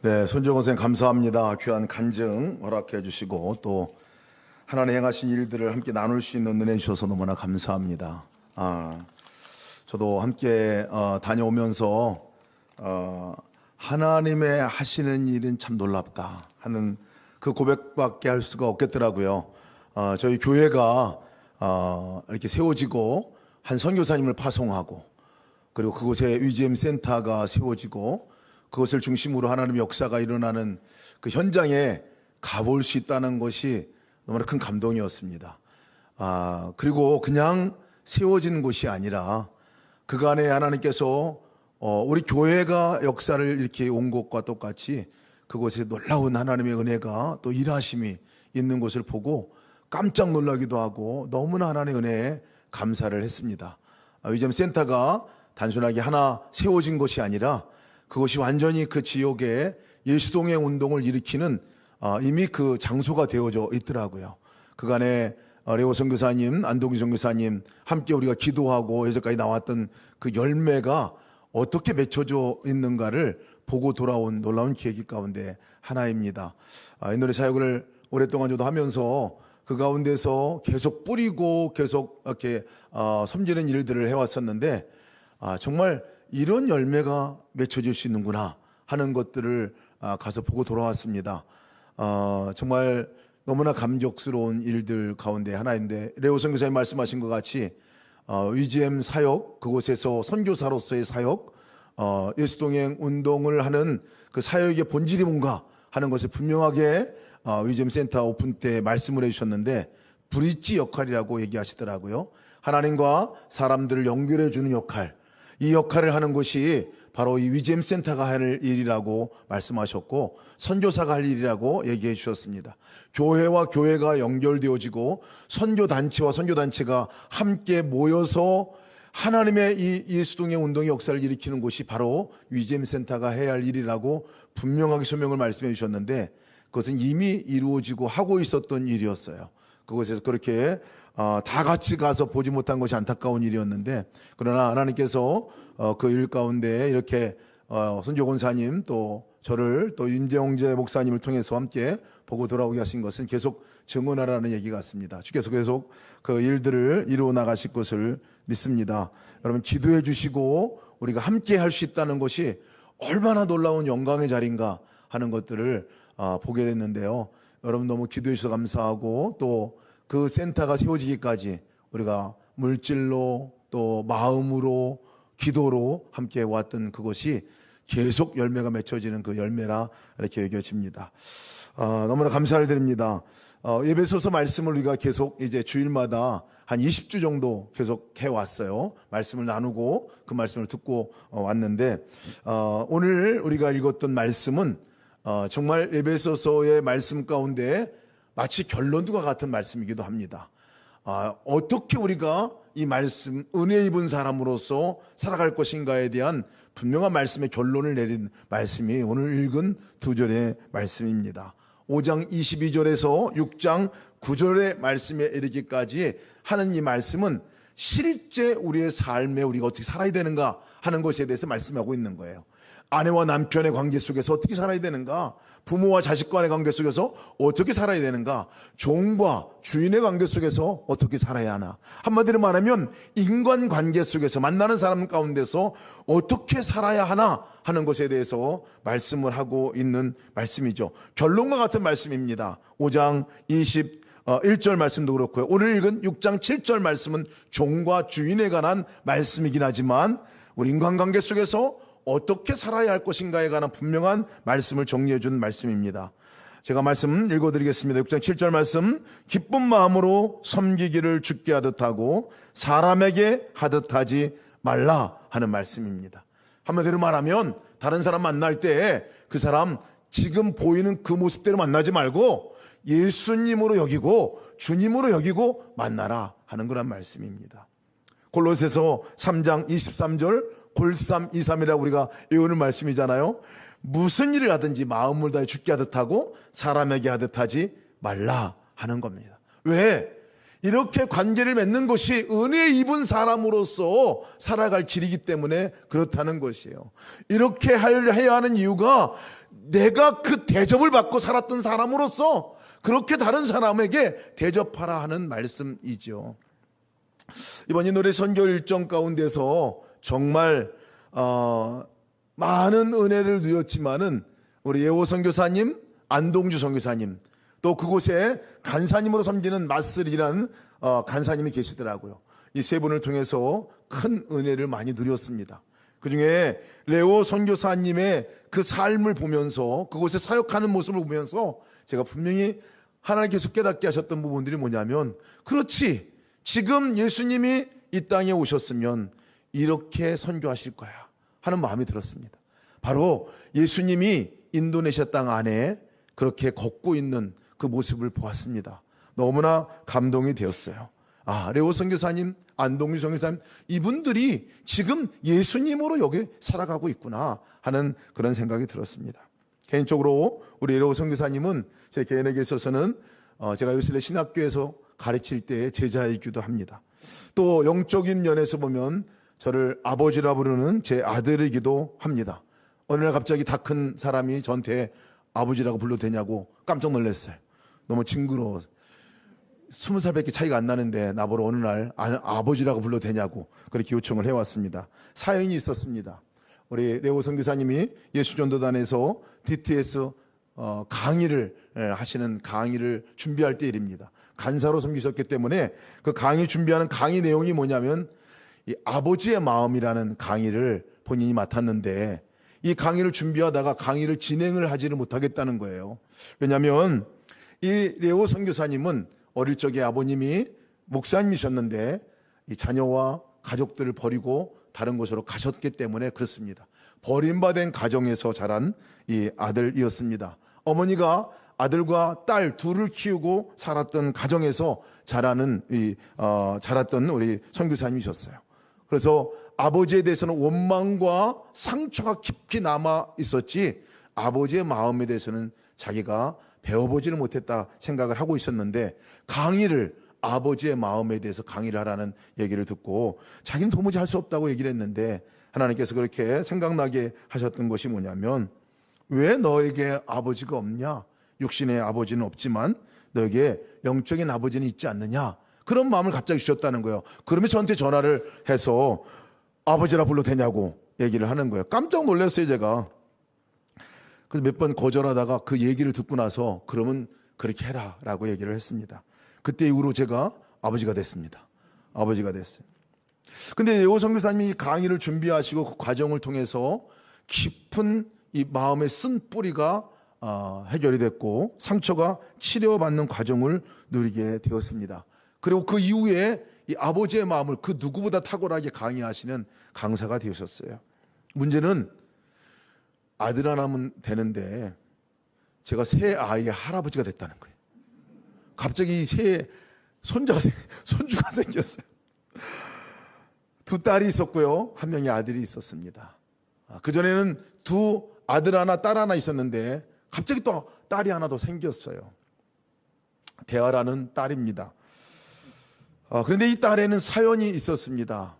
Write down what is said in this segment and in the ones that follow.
네, 손정원 선생님 감사합니다. 귀한 간증 허락해 주시고 또 하나님 행하신 일들을 함께 나눌 수 있는 은혜 주셔서 너무나 감사합니다. 저도 함께 다녀오면서 하나님의 하시는 일은 참 놀랍다 하는 그 고백밖에 할 수가 없겠더라고요. 저희 교회가 이렇게 세워지고 한 선교사님을 파송하고 그리고 그곳에 위지엠 센터가 세워지고 그것을 중심으로 하나님의 역사가 일어나는 그 현장에 가볼 수 있다는 것이 너무나 큰 감동이었습니다. 그리고 그냥 세워진 곳이 아니라 그간에 하나님께서 우리 교회가 역사를 이렇게 온 것과 똑같이 그곳에 놀라운 하나님의 은혜가 또 일하심이 있는 것을 보고 깜짝 놀라기도 하고 너무나 하나님의 은혜에 감사를 했습니다. 위지엠 센터가 단순하게 하나 세워진 것이 아니라 그것이 완전히 그 지역에 예수동행 운동을 일으키는 이미 그 장소가 되어져 있더라고요. 그간에 레오 선교사님, 안동기 선교사님 함께 우리가 기도하고 여기까지 나왔던 그 열매가 어떻게 맺혀져 있는가를 보고 돌아온 놀라운 계기 가운데 하나입니다. 이 노래 사역을 오랫동안 저도 하면서 그 가운데서 계속 뿌리고 계속 이렇게 섬기는 일들을 해왔었는데 정말 이런 열매가 맺혀질 수 있는구나 하는 것들을 가서 보고 돌아왔습니다. 정말 너무나 감격스러운 일들 가운데 하나인데 레오 선교사님 말씀하신 것 같이 위지엠 사역, 그곳에서 선교사로서의 사역, 예수동행 운동을 하는 그 사역의 본질이 뭔가 하는 것을 분명하게 위지엠 센터 오픈 때 말씀을 해주셨는데 브릿지 역할이라고 얘기하시더라고요. 하나님과 사람들을 연결해 주는 역할, 이 역할을 하는 것이 바로 이 위지엠 센터가 할 일이라고 말씀하셨고 선교사가 할 일이라고 얘기해 주셨습니다. 교회와 교회가 연결되어지고 선교단체와 선교단체가 함께 모여서 하나님의 이 예수동행 운동의 역사를 일으키는 곳이 바로 위지엠 센터가 해야 할 일이라고 분명하게 소명을 말씀해 주셨는데 그것은 이미 이루어지고 하고 있었던 일이었어요. 그곳에서 그렇게 다 같이 가서 보지 못한 것이 안타까운 일이었는데 그러나 하나님께서 그 일 가운데 이렇게 손조곤사님 또 저를 또 임재홍재 목사님을 통해서 함께 보고 돌아오게 하신 것은 계속 증언하라는 얘기 같습니다. 주께서 계속 그 일들을 이루어 나가실 것을 믿습니다. 여러분 기도해 주시고 우리가 함께 할 수 있다는 것이 얼마나 놀라운 영광의 자리인가 하는 것들을 보게 됐는데요. 여러분 너무 기도해 주셔서 감사하고 또 그 센터가 세워지기까지 우리가 물질로 또 마음으로 기도로 함께 왔던 그것이 계속 열매가 맺혀지는 그 열매라 이렇게 여겨집니다. 너무나 감사를 드립니다. 예배소서 말씀을 우리가 계속 이제 주일마다 한 20주 정도 계속 해왔어요. 말씀을 나누고 그 말씀을 듣고 왔는데 오늘 우리가 읽었던 말씀은 정말 예배소서의 말씀 가운데 마치 결론과 같은 말씀이기도 합니다. 어떻게 우리가 이 말씀, 은혜 입은 사람으로서 살아갈 것인가에 대한 분명한 말씀의 결론을 내린 말씀이 오늘 읽은 두 절의 말씀입니다. 5장 22절에서 6장 9절의 말씀에 이르기까지 하는 이 말씀은 실제 우리의 삶에 우리가 어떻게 살아야 되는가 하는 것에 대해서 말씀하고 있는 거예요. 아내와 남편의 관계 속에서 어떻게 살아야 되는가, 부모와 자식 간의 관계 속에서 어떻게 살아야 되는가, 종과 주인의 관계 속에서 어떻게 살아야 하나, 한마디로 말하면 인간관계 속에서 만나는 사람 가운데서 어떻게 살아야 하나 하는 것에 대해서 말씀을 하고 있는 말씀이죠. 결론과 같은 말씀입니다. 5장 21절 말씀도 그렇고요. 오늘 읽은 6장 7절 말씀은 종과 주인에 관한 말씀이긴 하지만 우리 인간관계 속에서 어떻게 살아야 할 것인가에 관한 분명한 말씀을 정리해 준 말씀입니다. 제가 말씀 읽어드리겠습니다. 6장 7절 말씀, 기쁜 마음으로 섬기기를 주께 하듯 하고 사람에게 하듯 하지 말라 하는 말씀입니다. 한마디로 말하면 다른 사람 만날 때 그 사람 지금 보이는 그 모습대로 만나지 말고 예수님으로 여기고 주님으로 여기고 만나라 하는 그런 말씀입니다. 골로새서 3장 23절 골삼이삼이라고 우리가 외우는 말씀이잖아요. 무슨 일을 하든지 마음을 다해 주께 하듯 하고 사람에게 하듯 하지 말라 하는 겁니다. 왜? 이렇게 관계를 맺는 것이 은혜 입은 사람으로서 살아갈 길이기 때문에 그렇다는 것이에요. 이렇게 해야 하는 이유가 내가 그 대접을 받고 살았던 사람으로서 그렇게 다른 사람에게 대접하라 하는 말씀이죠. 이번 이 노래 선교 일정 가운데서 정말 많은 은혜를 누렸지만은 우리 예호 선교사님, 안동주 선교사님, 또 그곳에 간사님으로 섬기는 마슬이라는 간사님이 계시더라고요. 이 세 분을 통해서 큰 은혜를 많이 누렸습니다. 그중에 레오 선교사님의 그 삶을 보면서 그곳에 사역하는 모습을 보면서 제가 분명히 하나님께서 깨닫게 하셨던 부분들이 뭐냐면, 그렇지, 지금 예수님이 이 땅에 오셨으면 이렇게 선교하실 거야 하는 마음이 들었습니다. 바로 예수님이 인도네시아 땅 안에 그렇게 걷고 있는 그 모습을 보았습니다. 너무나 감동이 되었어요. 레오 선교사님, 안동주 선교사님, 이분들이 지금 예수님으로 여기 살아가고 있구나 하는 그런 생각이 들었습니다. 개인적으로 우리 레오 선교사님은 제 개인에게 있어서는 제가 요슬레 신학교에서 가르칠 때의 제자이기도 합니다. 또 영적인 면에서 보면 저를 아버지라 부르는 제 아들이기도 합니다. 어느 날 갑자기 다 큰 사람이 저한테 아버지라고 불러도 되냐고 깜짝 놀랐어요. 너무 징그러워. 20살밖에 차이가 안 나는데 나보러 어느 날 아버지라고 불러도 되냐고 그렇게 요청을 해왔습니다. 사연이 있었습니다. 우리 레오 선교사님이 예수전도단에서 DTS 강의를 하시는 강의를 준비할 때 일입니다. 간사로 섬기셨기 때문에 그 강의 준비하는 강의 내용이 뭐냐면 이 아버지의 마음이라는 강의를 본인이 맡았는데, 이 강의를 준비하다가 강의를 진행을 하지를 못하겠다는 거예요. 왜냐하면 이 레오 선교사님은 어릴 적에 아버님이 목사님이셨는데 이 자녀와 가족들을 버리고 다른 곳으로 가셨기 때문에 그렇습니다. 버림받은 가정에서 자란 이 아들이었습니다. 어머니가 아들과 딸 둘을 키우고 살았던 가정에서 자랐던 우리 선교사님이셨어요. 그래서 아버지에 대해서는 원망과 상처가 깊이 남아 있었지, 아버지의 마음에 대해서는 자기가 배워보지를 못했다 생각을 하고 있었는데, 강의를 아버지의 마음에 대해서 강의를 하라는 얘기를 듣고 자기는 도무지 할 수 없다고 얘기를 했는데, 하나님께서 그렇게 생각나게 하셨던 것이 뭐냐면, 왜 너에게 아버지가 없냐? 육신의 아버지는 없지만 너에게 영적인 아버지는 있지 않느냐? 그런 마음을 갑자기 주셨다는 거예요. 그러면 저한테 전화를 해서 아버지라 불러도 되냐고 얘기를 하는 거예요. 깜짝 놀랐어요, 제가. 그래서 몇 번 거절하다가 그 얘기를 듣고 나서 그러면 그렇게 해라 라고 얘기를 했습니다. 그때 이후로 제가 아버지가 됐습니다. 아버지가 됐어요. 근데 레오 선교사님이 강의를 준비하시고 그 과정을 통해서 깊은 이 마음의 쓴 뿌리가 해결이 됐고 상처가 치료받는 과정을 누리게 되었습니다. 그리고 그 이후에 이 아버지의 마음을 그 누구보다 탁월하게 강의하시는 강사가 되셨어요. 문제는 아들 하나면 되는데 제가 새 아이의 할아버지가 됐다는 거예요. 갑자기 새 손주가 생겼어요. 두 딸이 있었고요, 한 명의 아들이 있었습니다. 그전에는 두 아들 하나 딸 하나 있었는데 갑자기 또 딸이 하나 더 생겼어요. 대하라는 딸입니다. 그런데 이 딸에는 사연이 있었습니다.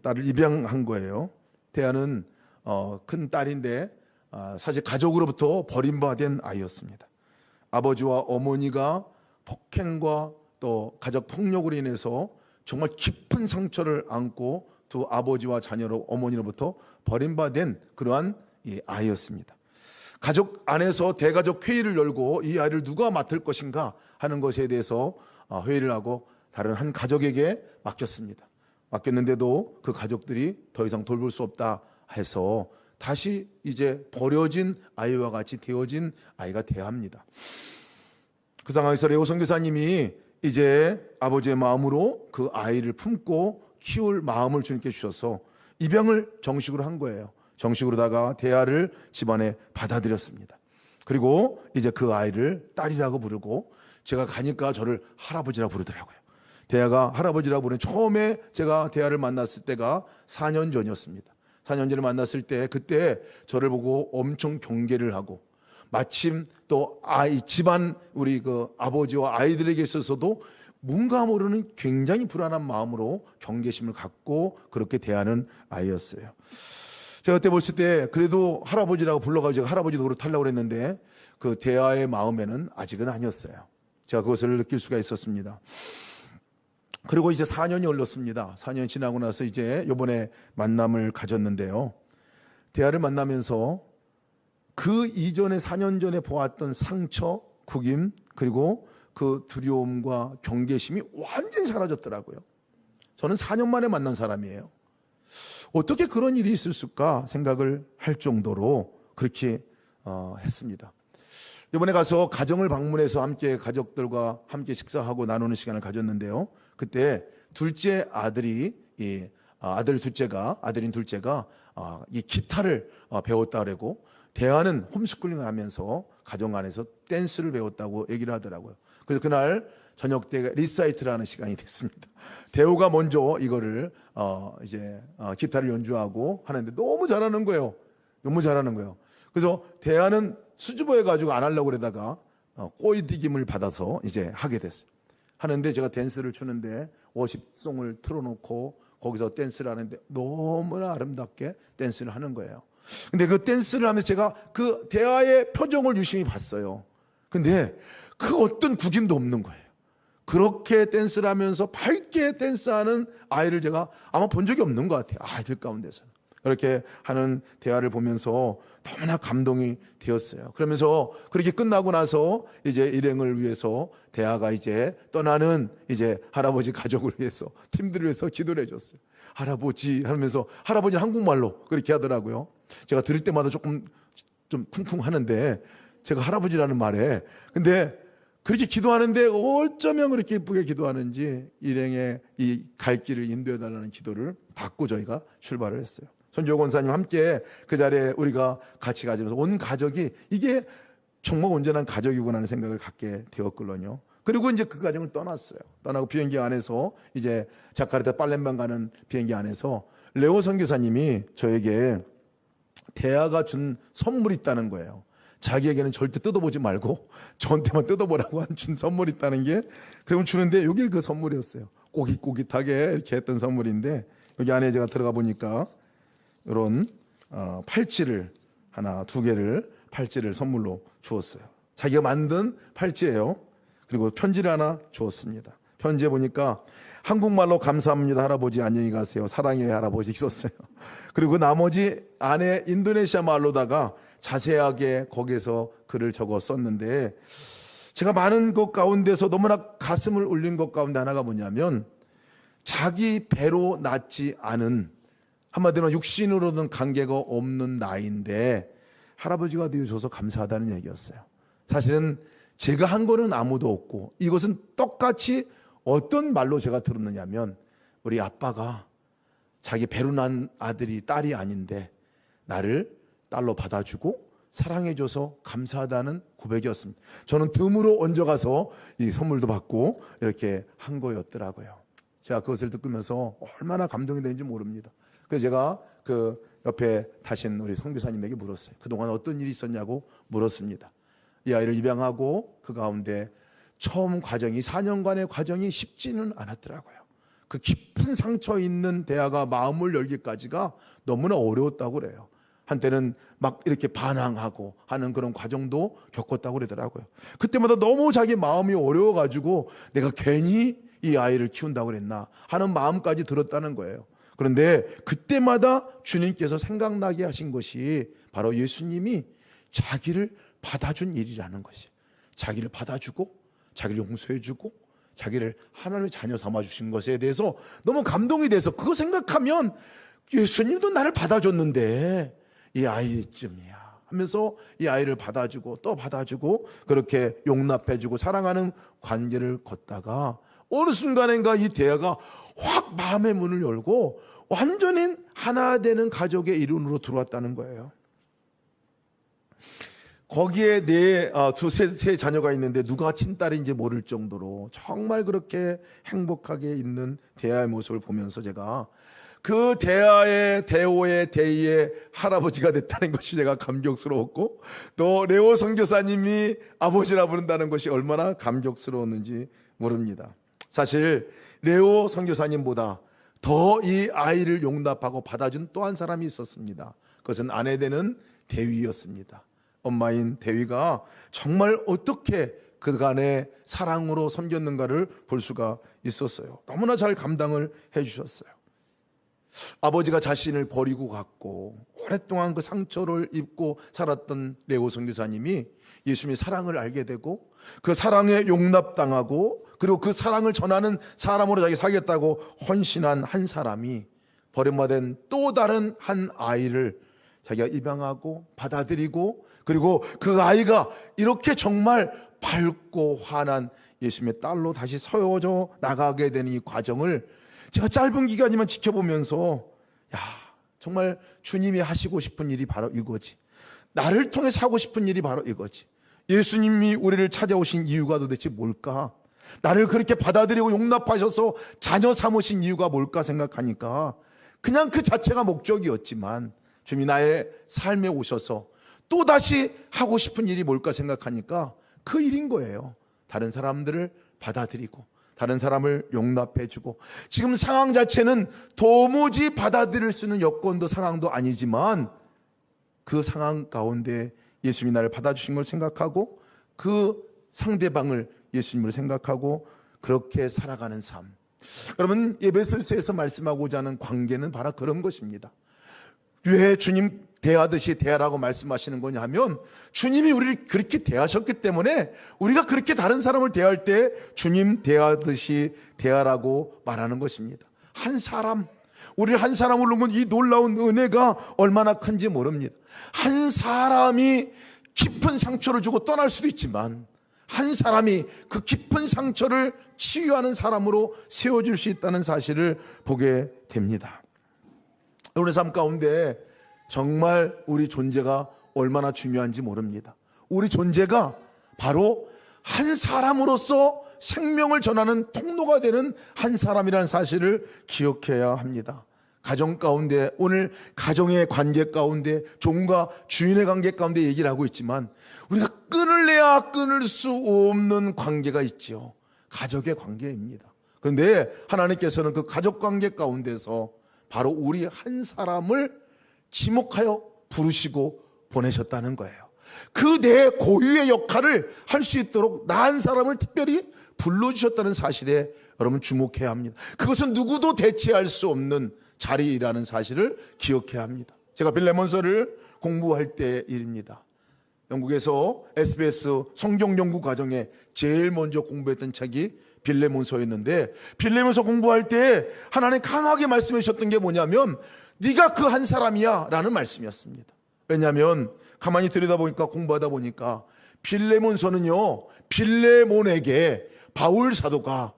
딸을 입양한 거예요. 대하는 큰 딸인데 사실 가족으로부터 버림받은 아이였습니다. 아버지와 어머니가 폭행과 또 가족 폭력으로 인해서 정말 깊은 상처를 안고 두 아버지와 자녀로 어머니로부터 버림받은 그러한 이 아이였습니다. 가족 안에서 대가족 회의를 열고 이 아이를 누가 맡을 것인가 하는 것에 대해서 회의를 하고 다른 한 가족에게 맡겼습니다. 맡겼는데도 그 가족들이 더 이상 돌볼 수 없다 해서 다시 이제 버려진 아이와 같이 되어진 아이가 돼야 합니다. 그 상황에서 레오 선교사님이 이제 아버지의 마음으로 그 아이를 품고 키울 마음을 주님께 주셔서 입양을 정식으로 한 거예요. 정식으로다가 대하를 집안에 받아들였습니다. 그리고 이제 그 아이를 딸이라고 부르고, 제가 가니까 저를 할아버지라고 부르더라고요. 대하가 할아버지라고 부르는, 처음에 제가 대하를 만났을 때가 4년 전이었습니다. 4년 전에 만났을 때 그때 저를 보고 엄청 경계를 하고, 마침 또 집안 우리 그 아버지와 아이들에게 있어서도 뭔가 모르는 굉장히 불안한 마음으로 경계심을 갖고 그렇게 대하는 아이였어요. 제가 그때 봤을 때 그래도 할아버지라고 불러가지고 할아버지 노릇하려고 그랬는데 그 대하의 마음에는 아직은 아니었어요. 제가 그것을 느낄 수가 있었습니다. 그리고 이제 4년이 흘렀습니다. 4년이 지나고 나서 이제 이번에 만남을 가졌는데요. 대하를 만나면서 그 이전에 4년 전에 보았던 상처, 구김, 그리고 그 두려움과 경계심이 완전히 사라졌더라고요. 저는 4년 만에 만난 사람이에요. 어떻게 그런 일이 있을까 생각을 할 정도로 그렇게 했습니다. 이번에 가서 가정을 방문해서 함께 가족들과 함께 식사하고 나누는 시간을 가졌는데요. 그때 둘째 아들이 아들인 둘째가 이 기타를 배웠다 그러고 대하는 홈스쿨링을 하면서 가정 안에서 댄스를 배웠다고 얘기를 하더라고요. 그래서 그날 저녁 때 리사이트라는 시간이 됐습니다. 대호가 먼저 이거를 기타를 연주하고 하는데 너무 잘하는 거예요. 너무 잘하는 거예요. 그래서 대하는 수줍어해 가지고 안 하려고 그러다가 꼬이튀김을 받아서 이제 하게 됐어요. 하는데 제가 댄스를 추는데 워십송을 틀어놓고 거기서 댄스를 하는데 너무나 아름답게 댄스를 하는 거예요. 근데 그 댄스를 하면서 제가 그 대하의 표정을 유심히 봤어요. 근데 그 어떤 구김도 없는 거예요. 그렇게 댄스를 하면서 밝게 댄스하는 아이를 제가 아마 본 적이 없는 것 같아요. 아이들 가운데서는. 그렇게 하는 대하를 보면서 너무나 감동이 되었어요. 그러면서 그렇게 끝나고 나서 이제 일행을 위해서 대하가 이제 떠나는 이제 할아버지 가족을 위해서 팀들을 위해서 기도를 해줬어요. 할아버지 하면서 할아버지는 한국말로 그렇게 하더라고요. 제가 들을 때마다 조금 좀 쿵쿵 하는데 제가 할아버지라는 말에 근데 그렇게 기도하는데 어쩌면 그렇게 예쁘게 기도하는지 일행의 이 갈 길을 인도해 달라는 기도를 받고 저희가 출발을 했어요. 손주호 권사님 함께 그 자리에 우리가 같이 가지면서 온 가족이 이게 정말 온전한 가족이구나 하는 생각을 갖게 되었거든요. 그리고 이제 그 가정을 떠났어요. 떠나고 비행기 안에서 이제 자카르타 팔렘방 가는 비행기 안에서 레오 선교사님이 저에게 대하가 준 선물이 있다는 거예요. 자기에게는 절대 뜯어보지 말고 저한테만 뜯어보라고 준 선물이 있다는 게 그러면 주는데 이게 그 선물이었어요. 꼬깃꼬깃하게 이렇게 했던 선물인데 여기 안에 제가 들어가 보니까 이런 팔찌를 하나 두 개를 팔찌를 선물로 주었어요. 자기가 만든 팔찌예요. 그리고 편지를 하나 주었습니다. 편지에 보니까 한국말로 감사합니다 할아버지 안녕히 가세요 사랑해요 할아버지 있었어요. 그리고 나머지 안에 인도네시아 말로다가 자세하게 거기에서 글을 적어 썼는데 제가 많은 것 가운데서 너무나 가슴을 울린 것 가운데 하나가 뭐냐면 자기 배로 낳지 않은 한마디로 육신으로는 관계가 없는 나이인데 할아버지가 되어줘서 감사하다는 얘기였어요. 사실은 제가 한 거는 아무도 없고 이것은 똑같이 어떤 말로 제가 들었느냐면 우리 아빠가 자기 배로 난 아들이 딸이 아닌데 나를 딸로 받아주고 사랑해줘서 감사하다는 고백이었습니다. 저는 덤으로 얹어가서 이 선물도 받고 이렇게 한 거였더라고요. 제가 그것을 듣으면서 얼마나 감동이 되는지 모릅니다. 그래서 제가 그 옆에 타신 우리 선교사님에게 물었어요. 그동안 어떤 일이 있었냐고 물었습니다. 이 아이를 입양하고 그 가운데 처음 과정이 4년간의 과정이 쉽지는 않았더라고요. 그 깊은 상처 있는 대하가 마음을 열기까지가 너무나 어려웠다고 그래요. 한때는 막 이렇게 반항하고 하는 그런 과정도 겪었다고 그러더라고요. 그때마다 너무 자기 마음이 어려워가지고 내가 괜히 이 아이를 키운다고 그랬나 하는 마음까지 들었다는 거예요. 그런데 그때마다 주님께서 생각나게 하신 것이 바로 예수님이 자기를 받아준 일이라는 것이 자기를 받아주고 자기를 용서해주고 자기를 하나님의 자녀 삼아주신 것에 대해서 너무 감동이 돼서 그거 생각하면 예수님도 나를 받아줬는데 이 아이쯤이야 하면서 이 아이를 받아주고 또 받아주고 그렇게 용납해주고 사랑하는 관계를 걷다가 어느 순간인가 이 대하가 확 마음의 문을 열고 완전히 하나 되는 가족의 일원으로 들어왔다는 거예요. 거기에 세 자녀가 있는데 누가 친딸인지 모를 정도로 정말 그렇게 행복하게 있는 대하의 모습을 보면서 제가 그 대호의 대의의 할아버지가 됐다는 것이 제가 감격스러웠고 또 레오 선교사님이 아버지라 부른다는 것이 얼마나 감격스러웠는지 모릅니다. 사실 레오 선교사님보다 더 이 아이를 용납하고 받아준 또 한 사람이 있었습니다. 그것은 아내 되는 대위였습니다. 엄마인 대위가 정말 어떻게 그간의 사랑으로 섬겼는가를 볼 수가 있었어요. 너무나 잘 감당을 해주셨어요. 아버지가 자신을 버리고 갔고 오랫동안 그 상처를 입고 살았던 레오 선교사님이 예수님의 사랑을 알게 되고 그 사랑에 용납당하고 그리고 그 사랑을 전하는 사람으로 자기 살겠다고 헌신한 한 사람이 버림받은 또 다른 한 아이를 자기가 입양하고 받아들이고 그리고 그 아이가 이렇게 정말 밝고 환한 예수님의 딸로 다시 세워져 나가게 되는 이 과정을 제가 짧은 기간이지만 지켜보면서 야, 정말 주님이 하시고 싶은 일이 바로 이거지. 나를 통해서 하고 싶은 일이 바로 이거지. 예수님이 우리를 찾아오신 이유가 도대체 뭘까? 나를 그렇게 받아들이고 용납하셔서 자녀 삼으신 이유가 뭘까 생각하니까 그냥 그 자체가 목적이었지만 주님이 나의 삶에 오셔서 또다시 하고 싶은 일이 뭘까 생각하니까 그 일인 거예요. 다른 사람들을 받아들이고 다른 사람을 용납해주고 지금 상황 자체는 도무지 받아들일 수 있는 여건도 상황도 아니지만 그 상황 가운데 예수님이 나를 받아주신 걸 생각하고 그 상대방을 예수님을 생각하고 그렇게 살아가는 삶. 여러분 에베소서에서 말씀하고자 하는 관계는 바로 그런 것입니다. 왜 주님 대하듯이 대하라고 말씀하시는 거냐 하면 주님이 우리를 그렇게 대하셨기 때문에 우리가 그렇게 다른 사람을 대할 때 주님 대하듯이 대하라고 말하는 것입니다. 한 사람, 우리를 한 사람으로 놓은 이 놀라운 은혜가 얼마나 큰지 모릅니다. 한 사람이 깊은 상처를 주고 떠날 수도 있지만 한 사람이 그 깊은 상처를 치유하는 사람으로 세워질 수 있다는 사실을 보게 됩니다. 우리 삶 가운데 정말 우리 존재가 얼마나 중요한지 모릅니다. 우리 존재가 바로 한 사람으로서 생명을 전하는 통로가 되는 한 사람이라는 사실을 기억해야 합니다. 가정 가운데 오늘 가정의 관계 가운데 종과 주인의 관계 가운데 얘기를 하고 있지만 우리가 끊을래야 끊을 수 없는 관계가 있죠. 가족의 관계입니다. 그런데 하나님께서는 그 가족 관계 가운데서 바로 우리 한 사람을 지목하여 부르시고 보내셨다는 거예요. 그 내 고유의 역할을 할 수 있도록 나 한 사람을 특별히 불러주셨다는 사실에 여러분 주목해야 합니다. 그것은 누구도 대체할 수 없는 자리라는 사실을 기억해야 합니다. 제가 빌레몬서를 공부할 때의 일입니다. 영국에서 SBS 성경 연구 과정에 제일 먼저 공부했던 책이 빌레몬서였는데 빌레몬서 공부할 때 하나님 강하게 말씀해 주셨던 게 뭐냐면 네가 그 한 사람이야 라는 말씀이었습니다. 왜냐하면 가만히 들여다보니까 공부하다 보니까 빌레몬서는요 빌레몬에게 바울 사도가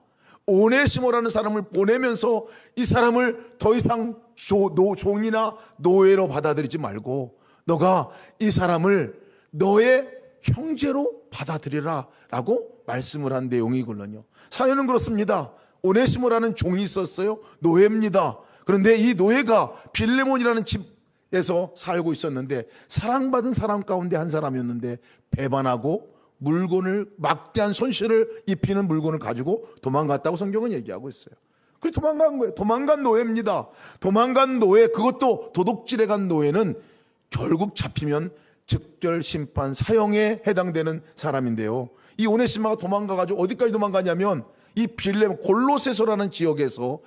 오네시모라는 사람을 보내면서 이 사람을 더 이상 종이나 노예로 받아들이지 말고 너가 이 사람을 너의 형제로 받아들이라 라고 말씀을 한 내용이거든요. 사연은 그렇습니다. 오네시모라는 종이 있었어요. 노예입니다. 그런데 이 노예가 빌레몬이라는 집에서 살고 있었는데 사랑받은 사람 가운데 한 사람이었는데 배반하고 물건을 막대한 손실을 입히는 물건을 가지고 도망갔다고 성경은 얘기하고 있어요. 그래서 도망간 거예요. 도망간 노예입니다. 도망간 노예, 그것도 도둑질에 간 노예는 결국 잡히면 즉결 심판 사형에 해당되는 사람인데요. 이 오네시모가 도망가가지고 어디까지 도망가냐면 이 골로새라는 지역에서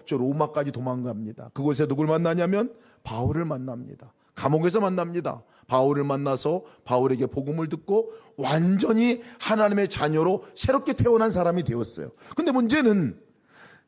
저 로마까지 도망갑니다. 그곳에 누굴 만나냐면 바울을 만납니다. 감옥에서 만납니다. 바울을 만나서 바울에게 복음을 듣고 완전히 하나님의 자녀로 새롭게 태어난 사람이 되었어요. 근데 문제는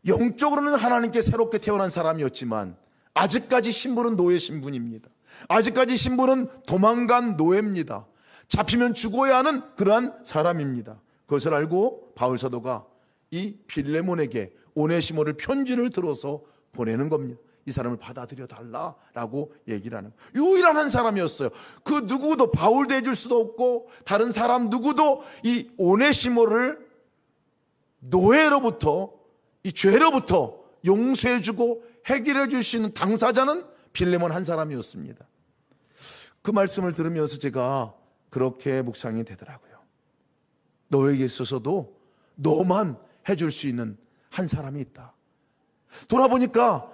영적으로는 하나님께 새롭게 태어난 사람이었지만 아직까지 신분은 노예 신분입니다. 아직까지 신분은 도망간 노예입니다. 잡히면 죽어야 하는 그러한 사람입니다. 그것을 알고 바울 사도가 이 빌레몬에게 오네시모를 편지를 들어서 보내는 겁니다. 이 사람을 받아들여 달라라고 얘기를 하는 거예요. 유일한 한 사람이었어요. 그 누구도 바울도 해줄 수도 없고 다른 사람 누구도 이 오네시모를 노예로부터 이 죄로부터 용서해주고 해결해 줄 수 있는 당사자는 빌레몬 한 사람이었습니다. 그 말씀을 들으면서 제가 그렇게 묵상이 되더라고요. 너에게 있어서도 너만 해줄 수 있는 한 사람이 있다. 돌아보니까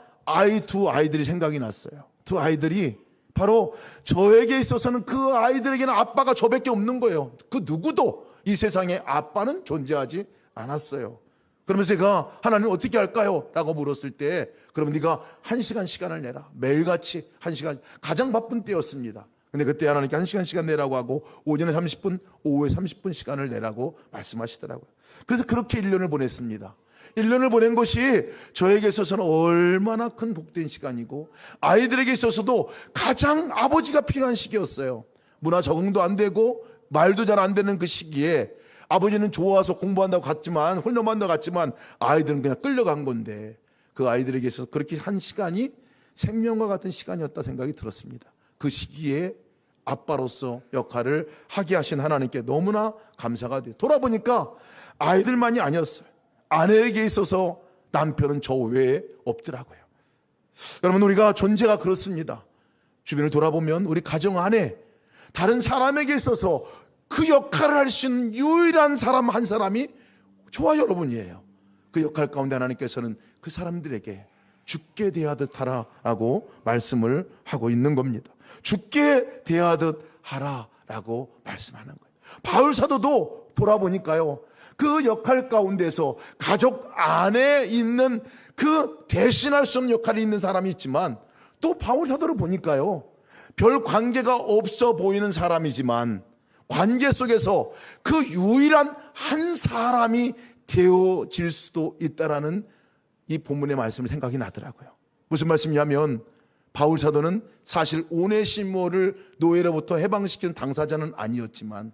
두 아이들이 생각이 났어요. 두 아이들이 바로 저에게 있어서는 그 아이들에게는 아빠가 저밖에 없는 거예요. 그 누구도 이 세상에 아빠는 존재하지 않았어요. 그러면서 제가 하나님 어떻게 할까요? 라고 물었을 때, 그러면 네가 1시간 시간을 내라. 매일같이 1시간, 가장 바쁜 때였습니다. 근데 그때 하나님께 1시간 시간 내라고 하고 오전에 30분, 오후에 30분 시간을 내라고 말씀하시더라고요. 그래서 그렇게 1년을 보냈습니다. 1년을 보낸 것이 저에게 있어서는 얼마나 큰 복된 시간이고, 아이들에게 있어서도 가장 아버지가 필요한 시기였어요. 문화 적응도 안 되고 말도 잘 안 되는 그 시기에 아버지는 좋아서 공부한다고 갔지만, 훈련한다고 갔지만 아이들은 그냥 끌려간 건데, 그 아이들에게 있어서 그렇게 한 시간이 생명과 같은 시간이었다 생각이 들었습니다. 그 시기에 아빠로서 역할을 하게 하신 하나님께 너무나 감사가 돼요. 돌아보니까 아이들만이 아니었어요. 아내에게 있어서 남편은 저 외에 없더라고요. 여러분, 우리가 존재가 그렇습니다. 주변을 돌아보면 우리 가정 안에 다른 사람에게 있어서 그 역할을 할 수 있는 유일한 사람 한 사람이 저와 여러분이에요. 그 역할 가운데 하나님께서는 그 사람들에게 죽게 대하듯 하라라고 말씀을 하고 있는 겁니다. 죽게 대하듯 하라라고 말씀하는 거예요. 바울 사도도 돌아보니까요, 그 역할 가운데서 가족 안에 있는 그 대신할 수 없는 역할이 있는 사람이 있지만, 또 바울 사도를 보니까요, 별 관계가 없어 보이는 사람이지만 관계 속에서 그 유일한 한 사람이 되어질 수도 있다라는 이 본문의 말씀을 생각이 나더라고요. 무슨 말씀이냐면, 바울 사도는 사실 오네시모를 노예로부터 해방시키는 당사자는 아니었지만,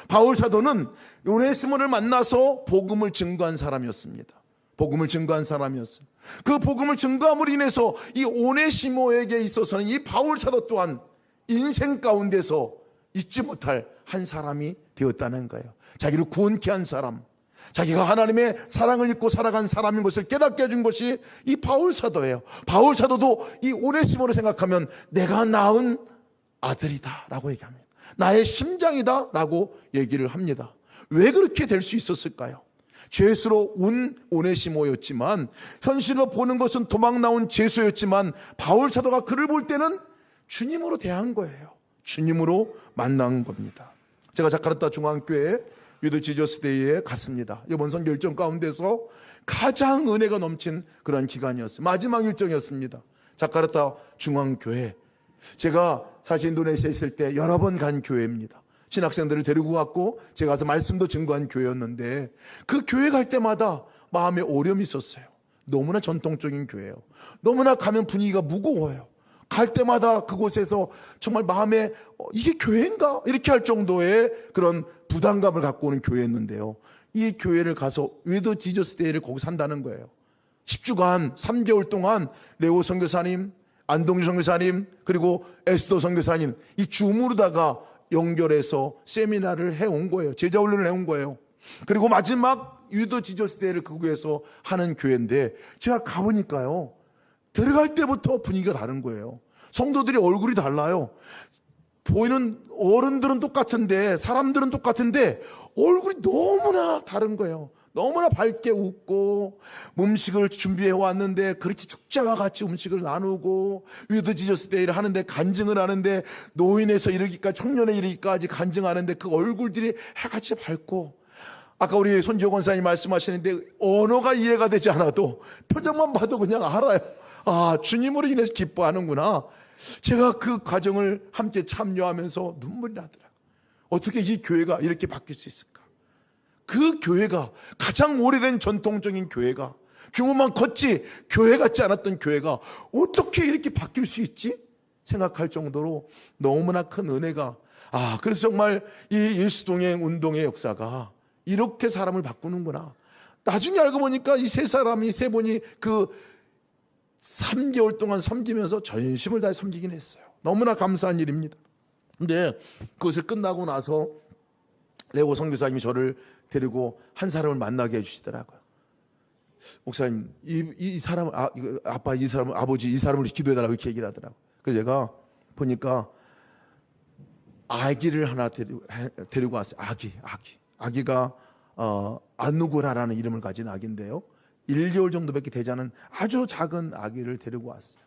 바울 사도는 오네시모를 만나서 복음을 증거한 사람이었습니다. 복음을 증거한 사람이었어요. 그 복음을 증거함으로 인해서 이 오네시모에게 있어서는 이 바울 사도 또한 인생 가운데서 잊지 못할 한 사람이 되었다는 거예요. 자기를 구원케 한 사람, 자기가 하나님의 사랑을 입고 살아간 사람인 것을 깨닫게 해준 것이 이 바울 사도예요. 바울 사도도 이 오네시모를 생각하면 내가 낳은 아들이다 라고 얘기합니다. 나의 심장이다 라고 얘기를 합니다. 왜 그렇게 될 수 있었을까요? 죄수로 온 오네시모였지만, 현실로 보는 것은 도망 나온 죄수였지만, 바울 사도가 그를 볼 때는 주님으로 대한 거예요. 주님으로 만난 겁니다. 제가 자카르타 중앙교회 유드 지저스 데이에 갔습니다. 이번 선교 일정 가운데서 가장 은혜가 넘친 그런 기간이었어요. 마지막 일정이었습니다. 자카르타 중앙교회, 제가 사실 인도네시아에 있을 때 여러 번 간 교회입니다. 신학생들을 데리고 갔고 제가 가서 말씀도 증거한 교회였는데, 그 교회 갈 때마다 마음에 오렴이 있었어요. 너무나 전통적인 교회예요. 너무나 가면 분위기가 무거워요. 갈 때마다 그곳에서 정말 마음에 이게 교회인가? 이렇게 할 정도의 그런 부담감을 갖고 오는 교회였는데요, 이 교회를 가서 위드 지저스 데이를 거기 산다는 거예요. 10주간 3개월 동안 레오 선교사님, 안동주 선교사님, 그리고 에스더 선교사님, 이 줌으로다가 연결해서 세미나를 해온 거예요. 제자훈련을 해온 거예요. 그리고 마지막 위드 지저스 데이를 그곳에서 하는 교회인데, 제가 가보니까요, 들어갈 때부터 분위기가 다른 거예요. 성도들이 얼굴이 달라요. 보이는 어른들은 똑같은데, 사람들은 똑같은데 얼굴이 너무나 다른 거예요. 너무나 밝게 웃고, 음식을 준비해 왔는데 그렇게 축제와 같이 음식을 나누고, 위드 지저스 데이를 하는데 간증을 하는데, 노인에서 이르기까지 청년에 이르기까지 간증하는데 그 얼굴들이 해같이 밝고, 아까 우리 손지호 권사님 말씀하시는데 언어가 이해가 되지 않아도 표정만 봐도 그냥 알아요. 아, 주님으로 인해서 기뻐하는구나. 제가 그 과정을 함께 참여하면서 눈물이 나더라고요. 어떻게 이 교회가 이렇게 바뀔 수 있을까? 그 교회가, 가장 오래된 전통적인 교회가, 규모만 컸지 교회 같지 않았던 교회가 어떻게 이렇게 바뀔 수 있지? 생각할 정도로 너무나 큰 은혜가, 그래서 정말 이 예수동행 운동의 역사가 이렇게 사람을 바꾸는구나. 나중에 알고 보니까 이 세 분이 그 3개월 동안 섬기면서 전심을 다해 섬기긴 했어요. 너무나 감사한 일입니다. 근데 그것을 끝나고 나서 레오 선교사님이 저를 데리고 한 사람을 만나게 해주시더라고요. 목사님, 이 사람, 아빠, 이 사람, 아버지, 이 사람을 기도해달라고 이렇게 얘기를 하더라고요. 그래서 제가 보니까 아기를 하나 데리고 왔어요. 아기가 아누고라라는 이름을 가진 아기인데요, 1개월 정도밖에 되지 않은 아주 작은 아기를 데리고 왔어요.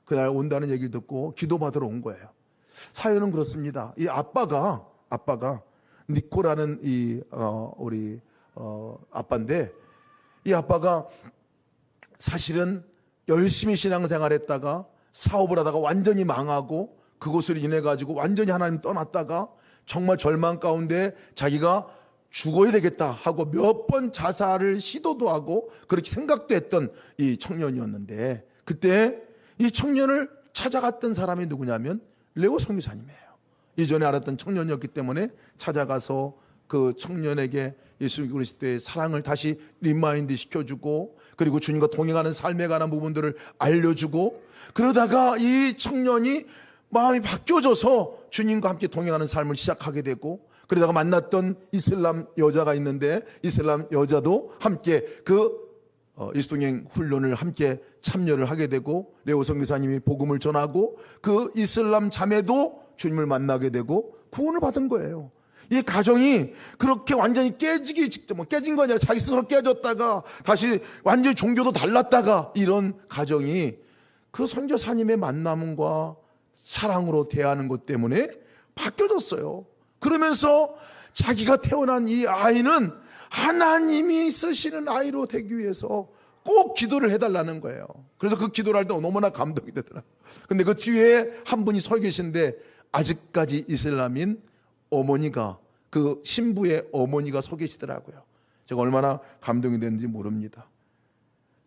그날 온다는 얘기를 듣고 기도받으러 온 거예요. 사연은 그렇습니다. 이 아빠가 니코라는 우리 아빠인데, 이 아빠가 사실은 열심히 신앙생활했다가 사업을 하다가 완전히 망하고, 그것으로 인해 가지고 완전히 하나님 떠났다가 정말 절망 가운데 자기가 죽어야 되겠다 하고 몇 번 자살을 시도도 하고 그렇게 생각도 했던 이 청년이었는데, 그때 이 청년을 찾아갔던 사람이 누구냐면 레오 선교사님이에요. 이전에 알았던 청년이었기 때문에 찾아가서 그 청년에게 예수 그리스도의 사랑을 다시 리마인드 시켜주고, 그리고 주님과 동행하는 삶에 관한 부분들을 알려주고, 그러다가 이 청년이 마음이 바뀌어져서 주님과 함께 동행하는 삶을 시작하게 되고, 그러다가 만났던 이슬람 여자가 있는데, 이슬람 여자도 함께 그 예수동행 훈련을 함께 참여를 하게 되고, 레오 선교사님이 복음을 전하고 그 이슬람 자매도 주님을 만나게 되고 구원을 받은 거예요. 이 가정이 그렇게 완전히 깨지기 직전, 깨진 거 아니라 자기 스스로 깨졌다가 다시 완전히 종교도 달랐다가, 이런 가정이 그 선교사님의 만남과 사랑으로 대하는 것 때문에 바뀌어졌어요. 그러면서 자기가 태어난 이 아이는 하나님이 쓰시는 아이로 되기 위해서 꼭 기도를 해달라는 거예요. 그래서 그 기도를 할 때 너무나 감동이 되더라고요. 근데 그 뒤에 한 분이 서 계신데, 아직까지 이슬람인 어머니가, 그 신부의 어머니가 서 계시더라고요. 제가 얼마나 감동이 됐는지 모릅니다.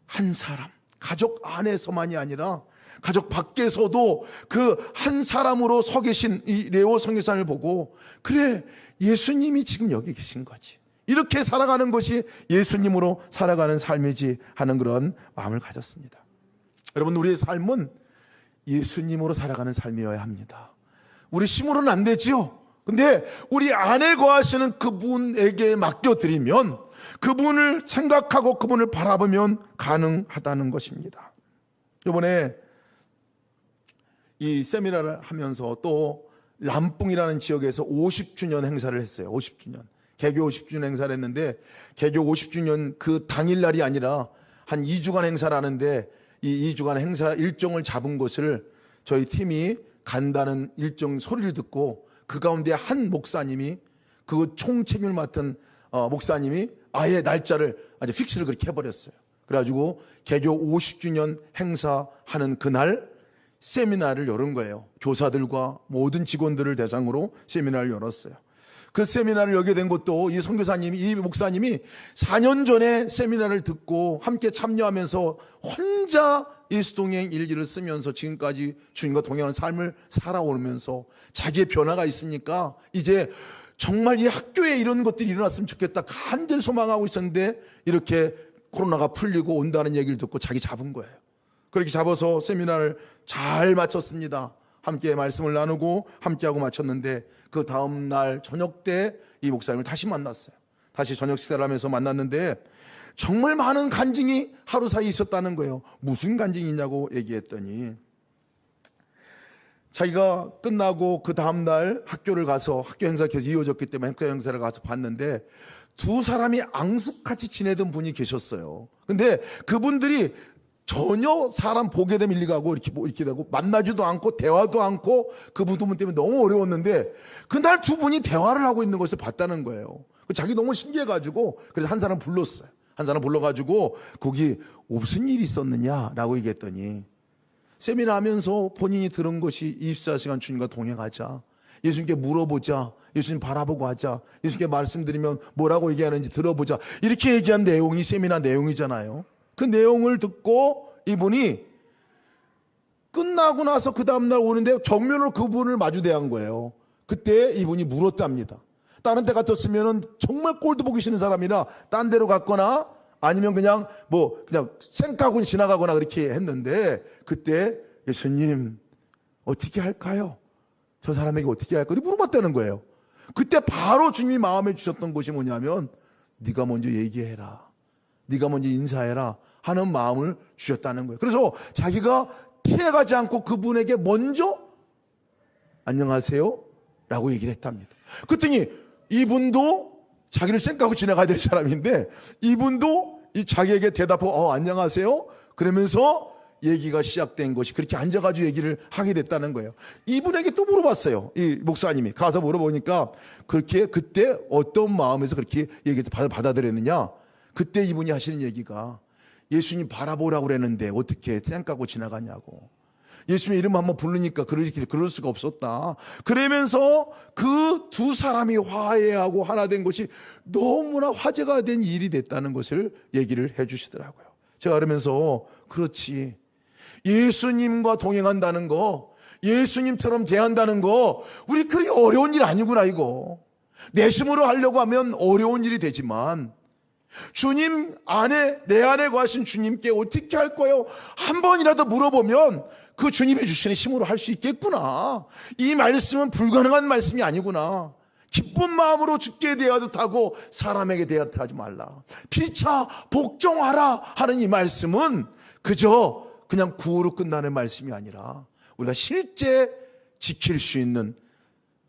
한 사람, 가족 안에서만이 아니라 가족 밖에서도 그 한 사람으로 서 계신 이 레오 선교사를 보고, 그래, 예수님이 지금 여기 계신 거지, 이렇게 살아가는 것이 예수님으로 살아가는 삶이지 하는 그런 마음을 가졌습니다. 여러분, 우리의 삶은 예수님으로 살아가는 삶이어야 합니다. 우리 힘으로는 안 되지요. 근데 우리 안에 거하시는 그분에게 맡겨드리면, 그분을 생각하고 그분을 바라보면 가능하다는 것입니다. 이번에 이 세미나를 하면서 또 람뿡이라는 지역에서 50주년 행사를 했어요. 50주년. 개교 50주년 행사를 했는데, 개교 50주년 그 당일날이 아니라 한 2주간 행사를 하는데, 이 2주간 행사 일정을 잡은 것을 저희 팀이 간다는 일정 소리를 듣고, 그 가운데 한 목사님이, 그 총책임을 맡은 목사님이 아예 날짜를 아주 픽스를 그렇게 해버렸어요. 그래가지고 개교 50주년 행사하는 그날 세미나를 열은 거예요. 교사들과 모든 직원들을 대상으로 세미나를 열었어요. 그 세미나를 열게 된 것도 이 선교사님이, 이 목사님이 4년 전에 세미나를 듣고 함께 참여하면서 혼자 예수동행 일기를 쓰면서 지금까지 주님과 동행하는 삶을 살아오면서 자기의 변화가 있으니까 이제 정말 이 학교에 이런 것들이 일어났으면 좋겠다 간절히 소망하고 있었는데, 이렇게 코로나가 풀리고 온다는 얘기를 듣고 자기 잡은 거예요. 그렇게 잡아서 세미나를 잘 마쳤습니다. 함께 말씀을 나누고 함께하고 마쳤는데, 그 다음 날 저녁 때 이 목사님을 다시 만났어요. 다시 저녁 식사를 하면서 만났는데 정말 많은 간증이 하루 사이에 있었다는 거예요. 무슨 간증이 있냐고 얘기했더니, 자기가 끝나고 그 다음 날 학교를 가서, 학교 행사가 계속 이어졌기 때문에 학교 행사를 가서 봤는데, 두 사람이 앙숙같이 지내던 분이 계셨어요. 근데 그분들이 전혀 사람 보게 되면 일리 가고 이렇게 되고 만나지도 않고 대화도 않고, 그 분 때문에 너무 어려웠는데 그날 두 분이 대화를 하고 있는 것을 봤다는 거예요. 자기 너무 신기해가지고 그래서 한 사람 불렀어요. 한 사람 불러가지고 거기 무슨 일이 있었느냐라고 얘기했더니, 세미나 하면서 본인이 들은 것이 24시간 주님과 동행하자, 예수님께 물어보자, 예수님 바라보고 하자, 예수님께 말씀드리면 뭐라고 얘기하는지 들어보자, 이렇게 얘기한 내용이 세미나 내용이잖아요. 그 내용을 듣고 이분이 끝나고 나서 그 다음날 오는데 정면으로 그분을 마주대한 거예요. 그때 이분이 물었답니다. 다른 데 같았으면 정말 꼴도 보기 싫은 사람이라 딴 데로 갔거나 아니면 그냥 쌩까고 지나가거나 그렇게 했는데, 그때 예수님 어떻게 할까요? 저 사람에게 어떻게 할까요? 물어봤다는 거예요. 그때 바로 주님이 마음에 주셨던 것이 뭐냐면, 네가 먼저 얘기해라, 네가 먼저 인사해라 하는 마음을 주셨다는 거예요. 그래서 자기가 피해가지 않고 그분에게 먼저 안녕하세요 라고 얘기를 했답니다. 그랬더니 이분도 자기를 쌩까고 지나가야 될 사람인데 이분도 이 자기에게 대답하고 안녕하세요 그러면서 얘기가 시작된 것이 그렇게 앉아가지고 얘기를 하게 됐다는 거예요. 이분에게 또 물어봤어요. 이 목사님이 가서 물어보니까 그렇게 그때 어떤 마음에서 그렇게 얘기를 받아들였느냐. 그때 이분이 하시는 얘기가 예수님 바라보라고 그랬는데 어떻게 쌩까고 지나가냐고. 예수님 이름 한번 부르니까 그럴 수가 없었다. 그러면서 그 두 사람이 화해하고 하나 된 것이 너무나 화제가 된 일이 됐다는 것을 얘기를 해 주시더라고요. 제가 그러면서 그렇지. 예수님과 동행한다는 거, 예수님처럼 대한다는 거, 우리 그렇게 어려운 일 아니구나 이거. 내 힘으로 하려고 하면 어려운 일이 되지만 주님 안에 내 안에 거하신 주님께 어떻게 할 거예요? 한 번이라도 물어보면 그 주님이 주시는 힘으로 할 수 있겠구나. 이 말씀은 불가능한 말씀이 아니구나. 기쁜 마음으로 주께 대하듯 하고 사람에게 대하듯 하지 말라. 피차 복종하라 하는 이 말씀은 그저 그냥 구호로 끝나는 말씀이 아니라 우리가 실제 지킬 수 있는,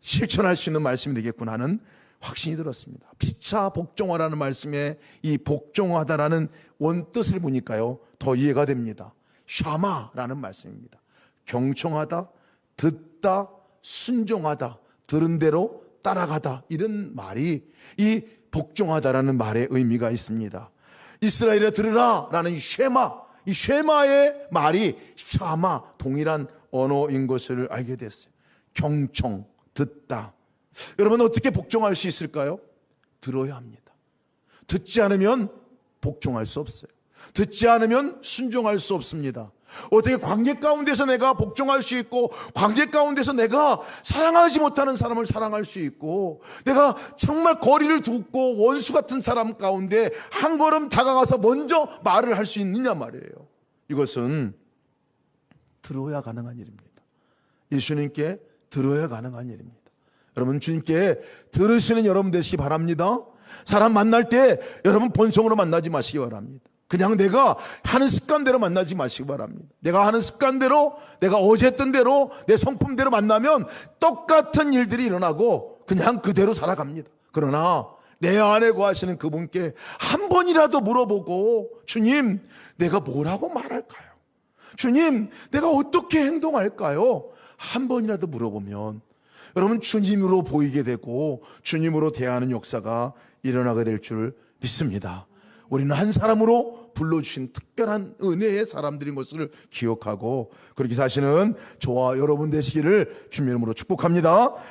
실천할 수 있는 말씀이 되겠구나 하는 확신이 들었습니다. 피차 복종하라는 말씀에 이 복종하다라는 원뜻을 보니까요 더 이해가 됩니다. 샤마라는 말씀입니다. 경청하다, 듣다, 순종하다, 들은 대로 따라가다, 이런 말이 이 복종하다라는 말의 의미가 있습니다. 이스라엘에 들으라 라는 이 쉐마의 말이 샤마, 동일한 언어인 것을 알게 됐어요. 경청, 듣다. 여러분 어떻게 복종할 수 있을까요? 들어야 합니다. 듣지 않으면 복종할 수 없어요. 듣지 않으면 순종할 수 없습니다. 어떻게 관계 가운데서 내가 복종할 수 있고, 관계 가운데서 내가 사랑하지 못하는 사람을 사랑할 수 있고, 내가 정말 거리를 두고 원수 같은 사람 가운데 한 걸음 다가가서 먼저 말을 할 수 있느냐 말이에요. 이것은 들어야 가능한 일입니다. 예수님께 들어야 가능한 일입니다. 여러분 주님께 들으시는 여러분 되시기 바랍니다. 사람 만날 때 여러분 본성으로 만나지 마시기 바랍니다. 그냥 내가 하는 습관대로 만나지 마시기 바랍니다. 내가 하는 습관대로, 내가 어제 했던 대로, 내 성품대로 만나면 똑같은 일들이 일어나고 그냥 그대로 살아갑니다. 그러나 내 안에 거하시는 그분께 한 번이라도 물어보고, 주님 내가 뭐라고 말할까요? 주님 내가 어떻게 행동할까요? 한 번이라도 물어보면 여러분 주님으로 보이게 되고 주님으로 대하는 역사가 일어나게 될 줄 믿습니다. 우리는 한 사람으로 불러주신 특별한 은혜의 사람들인 것을 기억하고 그렇게 사시는 저와 여러분 되시기를 주님의 이름으로 축복합니다.